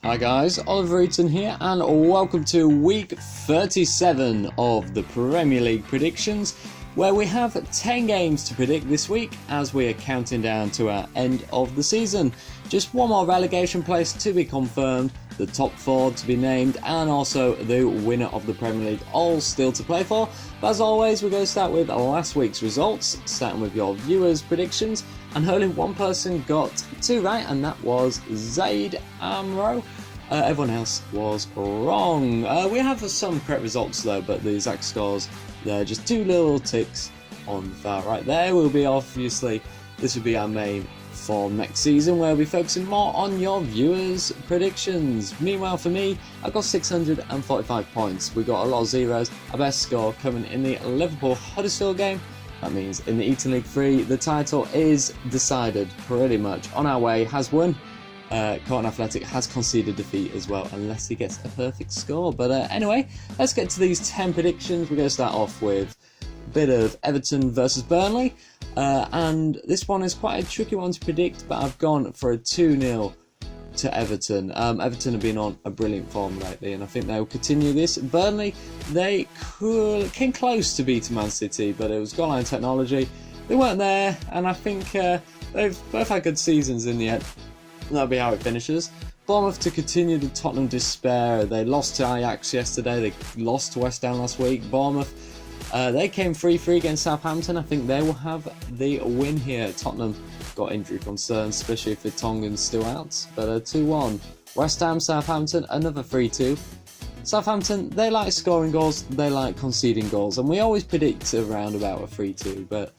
Hi guys, Oliver Eaton here and welcome to week 37 of the Premier League predictions, where we have 10 games to predict this week as we are counting down to our end of the season. Just one more relegation place to be confirmed, the top 4 to be named, and also the winner of the Premier League all still to play for. But as always, we're going to start with last week's results, starting with your viewers' predictions, and only one person got 2 right, and that was Zaid Amro. Everyone else was wrong. We have some correct results though, but the exact scores, they're just 2 little ticks on the far right there. Will be obviously, this will be our main for next season, where we'll be focusing more on your viewers' predictions. Meanwhile, for me, I got 645 points. We got a lot of zeros. Our best score coming in the Liverpool-Huddersfield game. That means in the Eaton League 3, the title is decided pretty much. On our way, has won. Cotton Athletic has conceded defeat as well, unless he gets a perfect score. But anyway, let's get to these 10 predictions. We're going to start off with a bit of Everton versus Burnley. And this one is quite a tricky one to predict, but I've gone for a 2-0 to Everton. Everton have been on a brilliant form lately, and I think they'll continue this. Burnley, they came close to beating Man City, but it was goal line technology. They weren't there, and I think they've both had good seasons in the end. That'll be how it finishes. Bournemouth to continue the Tottenham despair. They lost to Ajax yesterday. They lost to West Ham last week. Bournemouth, they came 3-3 against Southampton. I think they will have the win here. Tottenham got injury concerns, especially if Vertonghen's still out. But 2-1. West Ham, Southampton, another 3-2. Southampton, they like scoring goals. They like conceding goals. And we always predict around about a 3-2. But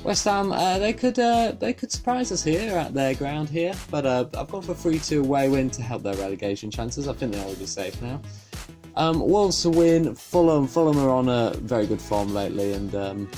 West Ham, they could surprise us here at their ground here, but I've gone for a 3-2 away win to help their relegation chances. I think they're already safe now. Wolves to win. Fulham are on a very good form lately, and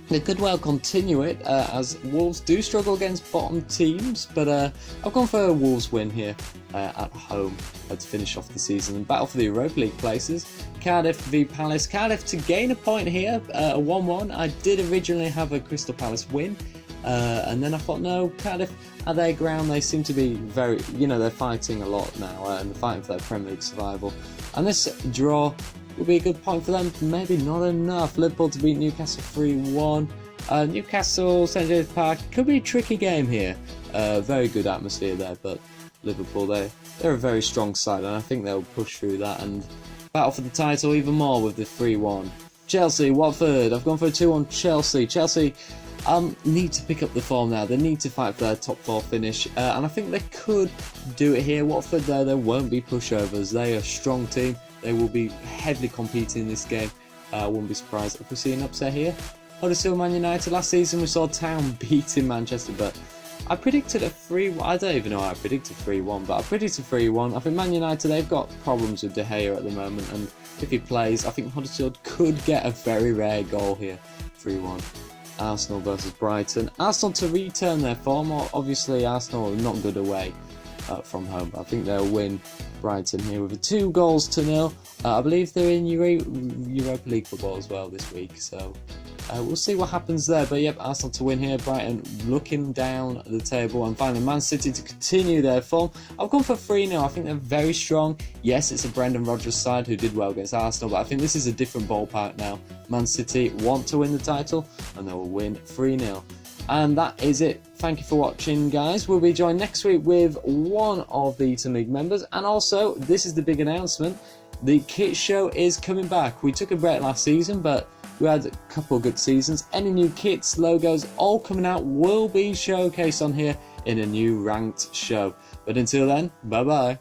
they could well continue it as Wolves do struggle against bottom teams, but I've gone for a Wolves win here at home to finish off the season and battle for the Europa League places. Cardiff v Palace. Cardiff to gain a point here, a 1-1. I did originally have a Crystal Palace win, and then I thought, no, Cardiff at their ground, they seem to be very, they're fighting a lot now and fighting for their Premier League survival. And this draw will be a good point for them, maybe not enough. Liverpool to beat Newcastle 3-1. Newcastle, St James Park, could be a tricky game here. Very good atmosphere there, but Liverpool, they're a very strong side, and I think they'll push through that and battle for the title even more with the 3-1. Chelsea, Watford, I've gone for a 2-1 Chelsea. Chelsea need to pick up the form now. They need to fight for their top 4 finish, and I think they could do it here. Watford, there won't be pushovers. They are a strong team. They will be heavily competing in this game. I wouldn't be surprised if we see an upset here. Huddersfield, Man United. Last season we saw Town beating Manchester, but I predicted a 3-1. I don't even know how I predicted 3-1, but I predicted 3-1. I think Man United, they've got problems with De Gea at the moment, and if he plays, I think Huddersfield could get a very rare goal here. 3-1. Arsenal versus Brighton. Arsenal to return their form. Obviously, Arsenal are not good away from home, but I think they'll win Brighton here with a 2-0. I believe they're in Europa League football as well this week, so we'll see what happens there. But yep, Arsenal to win here. Brighton looking down the table, and finally Man City to continue their form. I've gone for 3-0. I think they're very strong. Yes, it's a Brendan Rodgers side who did well against Arsenal, but I think this is a different ballpark now. Man City want to win the title, and they will win 3-0. And that is it. Thank you for watching, guys. We'll be joined next week with one of the Eaton League members, and also this is the big announcement: the kit show is coming back. We took a break last season, but we had a couple of good seasons. Any new kits, logos, all coming out will be showcased on here in a new ranked show. But until then, bye bye.